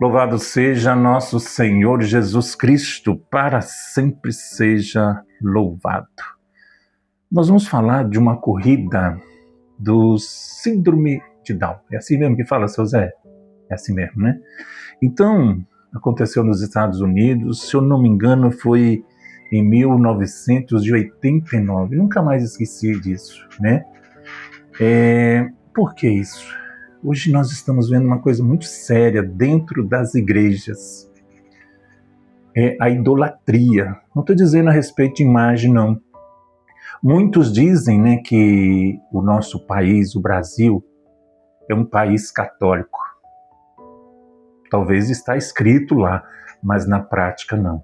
Louvado seja nosso Senhor Jesus Cristo, para sempre seja louvado. Nós vamos falar de uma corrida do síndrome de Down. É assim mesmo que fala, seu Zé? É assim mesmo, né? Então, aconteceu nos Estados Unidos, se eu não me engano, foi em 1989. Nunca mais esqueci disso, né? Por que isso? Hoje nós estamos vendo uma coisa muito séria dentro das igrejas. É a idolatria. Não estou dizendo a respeito de imagem, não. Muitos dizem, né, que o nosso país, o Brasil, é um país católico. Talvez está escrito lá, mas na prática não.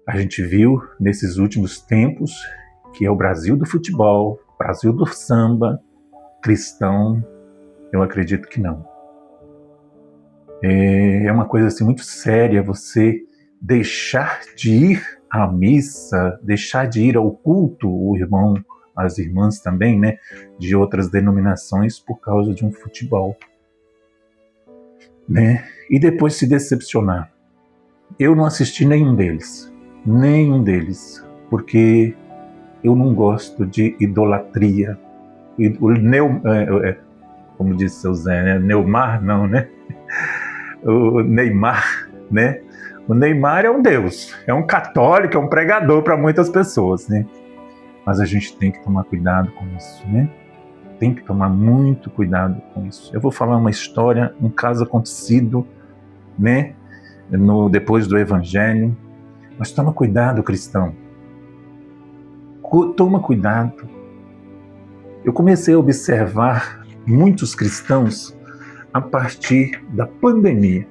A gente viu nesses últimos tempos que é o Brasil do futebol, Brasil do samba, cristão. Eu acredito que não. É uma coisa assim muito séria você deixar de ir à missa, deixar de ir ao culto, o irmão, as irmãs também, né, de outras denominações por causa de um futebol, né? E depois se decepcionar. Eu não assisti nenhum deles, porque eu não gosto de idolatria. Como disse seu Zé, né? Neymar não, né? O Neymar, né? O Neymar é um deus, é um católico, é um pregador para muitas pessoas, né? Mas a gente tem que tomar cuidado com isso, né? Tem que tomar muito cuidado com isso. Eu vou falar uma história, um caso acontecido, né? Depois do Evangelho. Mas toma cuidado, cristão. Toma cuidado. Eu comecei a observar muitos cristãos a partir da pandemia.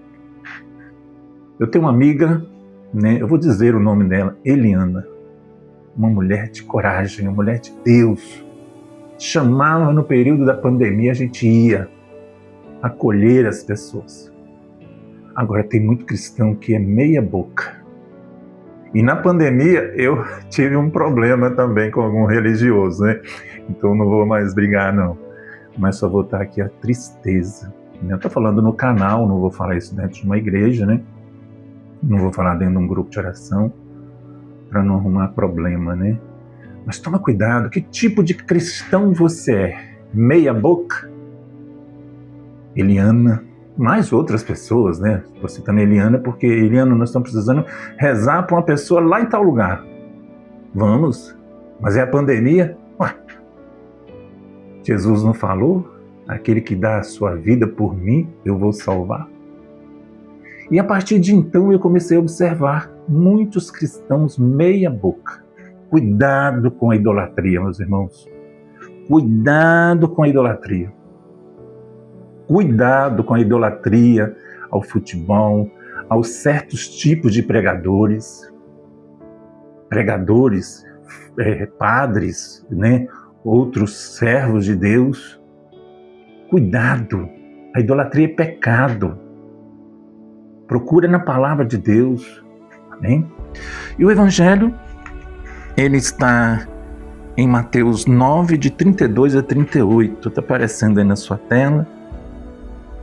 Eu tenho uma amiga, né, eu vou dizer o nome dela, Eliana, uma mulher de coragem, uma mulher de Deus. Chamava no período da pandemia, a gente ia acolher as pessoas. Agora tem muito cristão que é meia boca. E na pandemia eu tive um problema também com algum religioso, né? Então não vou mais brigar não, mas só vou estar aqui a tristeza. Eu estou falando no canal, não vou falar isso dentro de uma igreja, né? Não vou falar dentro de um grupo de oração, para não arrumar problema, né? Mas toma cuidado, que tipo de cristão você é? Meia boca? Eliana, mais outras pessoas, né? Estou citando Eliana porque, Eliana, nós estamos precisando rezar para uma pessoa lá em tal lugar. Vamos, mas é a pandemia? Ué, Jesus não falou? Aquele que dá a sua vida por mim, eu vou salvar. E a partir de então eu comecei a observar muitos cristãos meia boca. Cuidado com a idolatria, meus irmãos. Cuidado com a idolatria. Cuidado com a idolatria ao futebol, aos certos tipos de pregadores. Padres, né? Outros servos de Deus. Cuidado, a idolatria é pecado. Procura na palavra de Deus, amém? E o Evangelho, ele está em Mateus 9, de 32 a 38, está aparecendo aí na sua tela.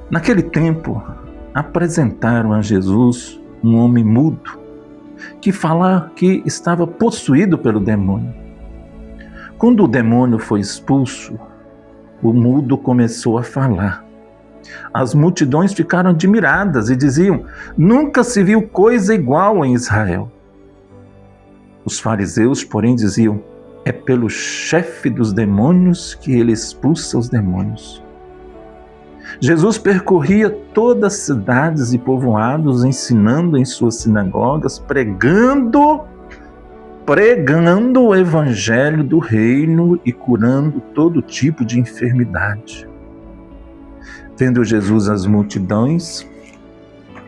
Naquele tempo, apresentaram a Jesus um homem mudo, que estava possuído pelo demônio. Quando o demônio foi expulso, o mudo começou a falar. As multidões ficaram admiradas e diziam: nunca se viu coisa igual em Israel. Os fariseus, porém, diziam: é pelo chefe dos demônios que ele expulsa os demônios. Jesus percorria todas as cidades e povoados, ensinando em suas sinagogas, pregando o evangelho do reino e curando todo tipo de enfermidade. Vendo Jesus as multidões,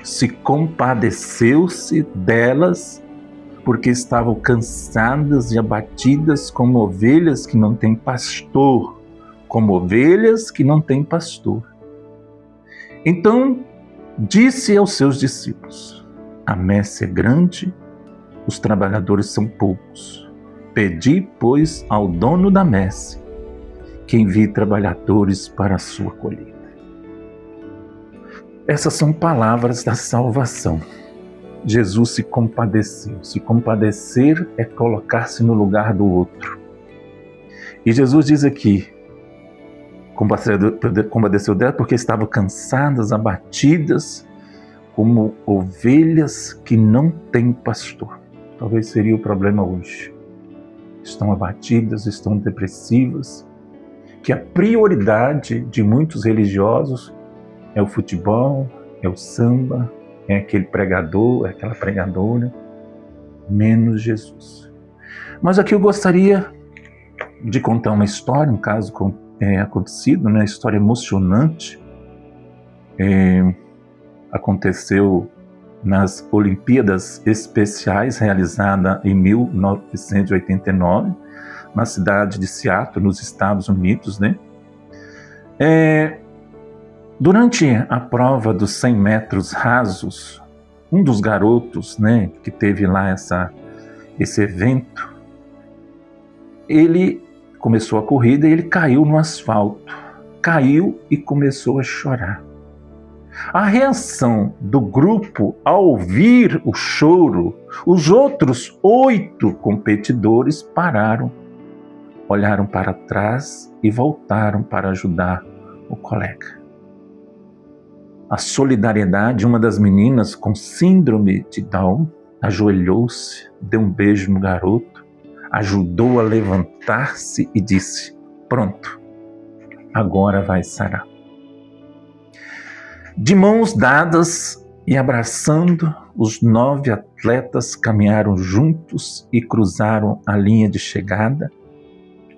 se compadeceu-se delas, porque estavam cansadas e abatidas como ovelhas que não têm pastor. Então disse aos seus discípulos: a messe é grande, os trabalhadores são poucos. Pedi, pois, ao dono da messe que envie trabalhadores para a sua colheita. Essas são palavras da salvação. Jesus se compadeceu. Se compadecer é colocar-se no lugar do outro. E Jesus diz aqui, compadeceu dela porque estavam cansadas, abatidas, como ovelhas que não têm pastor. Talvez seria o problema hoje. Estão abatidas, estão depressivas, que a prioridade de muitos religiosos é o futebol, é o samba, é aquele pregador, é aquela pregadora, menos Jesus. Mas aqui eu gostaria de contar uma história, um caso acontecido, né? História emocionante. Aconteceu nas Olimpíadas Especiais, realizada em 1989, na cidade de Seattle, nos Estados Unidos, né? Durante a prova dos 100 metros rasos, um dos garotos, né, que teve lá esse evento, ele começou a corrida e ele caiu no asfalto. Caiu e começou a chorar. A reação do grupo ao ouvir o choro, os outros 8 competidores pararam, olharam para trás e voltaram para ajudar o colega. A solidariedade, uma das meninas com síndrome de Down, ajoelhou-se, deu um beijo no garoto, ajudou a levantar-se e disse: "Pronto, agora vai sarar." De mãos dadas e abraçando, os 9 atletas caminharam juntos e cruzaram a linha de chegada,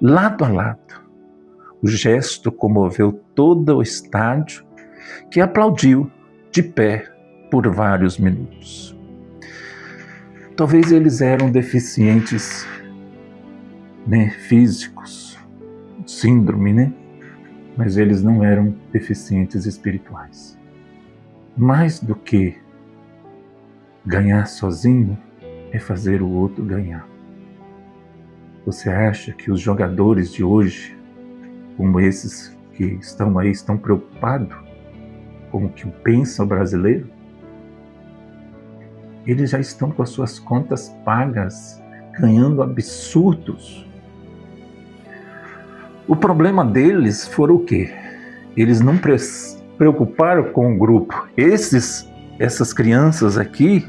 lado a lado. O gesto comoveu todo o estádio, que aplaudiu de pé por vários minutos. Talvez eles eram deficientes, né, físicos, síndrome, né? Mas eles não eram deficientes espirituais. Mais do que ganhar sozinho é fazer o outro ganhar. Você acha que os jogadores de hoje, como esses que estão aí, estão preocupados com o que pensa o brasileiro? Eles já estão com as suas contas pagas, ganhando absurdos. O problema deles foi o quê? Eles não preocuparam com o grupo. Essas crianças aqui,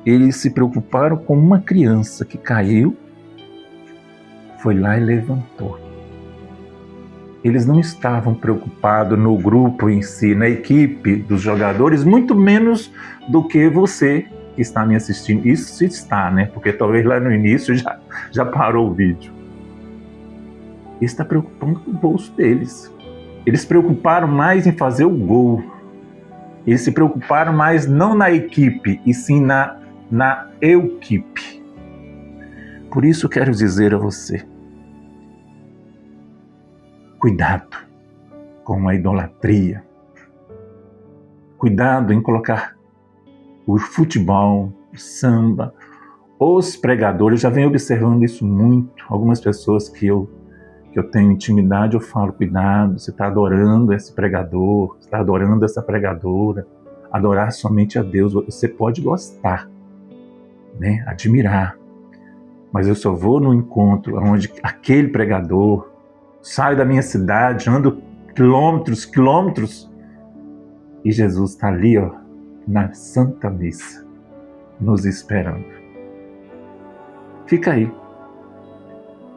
eles se preocuparam com uma criança que caiu, foi lá e levantou. Eles não estavam preocupados no grupo em si, na equipe dos jogadores, muito menos do que você que está me assistindo. Isso está, né? Porque talvez lá no início já parou o vídeo. Ele está preocupando com o bolso deles. Eles se preocuparam mais em fazer o gol. Eles se preocuparam mais não na equipe, e sim na equipe. Por isso eu quero dizer a você, cuidado com a idolatria. Cuidado em colocar o futebol, o samba, os pregadores. Já venho observando isso muito. Algumas pessoas que eu tenho intimidade, eu falo: cuidado, você está adorando esse pregador, você está adorando essa pregadora. Adorar somente a Deus. Você pode gostar, né? Admirar. Mas eu só vou no encontro onde aquele pregador, saio da minha cidade, ando quilômetros, e Jesus está ali, ó, na Santa Missa, nos esperando. Fica aí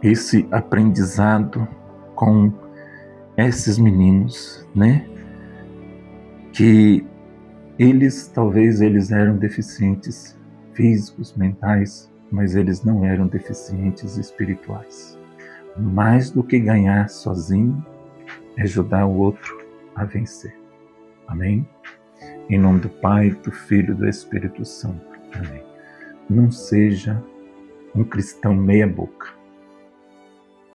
esse aprendizado com esses meninos, né? Que talvez eles eram deficientes físicos, mentais, mas eles não eram deficientes espirituais. Mais do que ganhar sozinho, é ajudar o outro a vencer. Amém? Em nome do Pai, do Filho e do Espírito Santo. Amém. Não seja um cristão meia boca.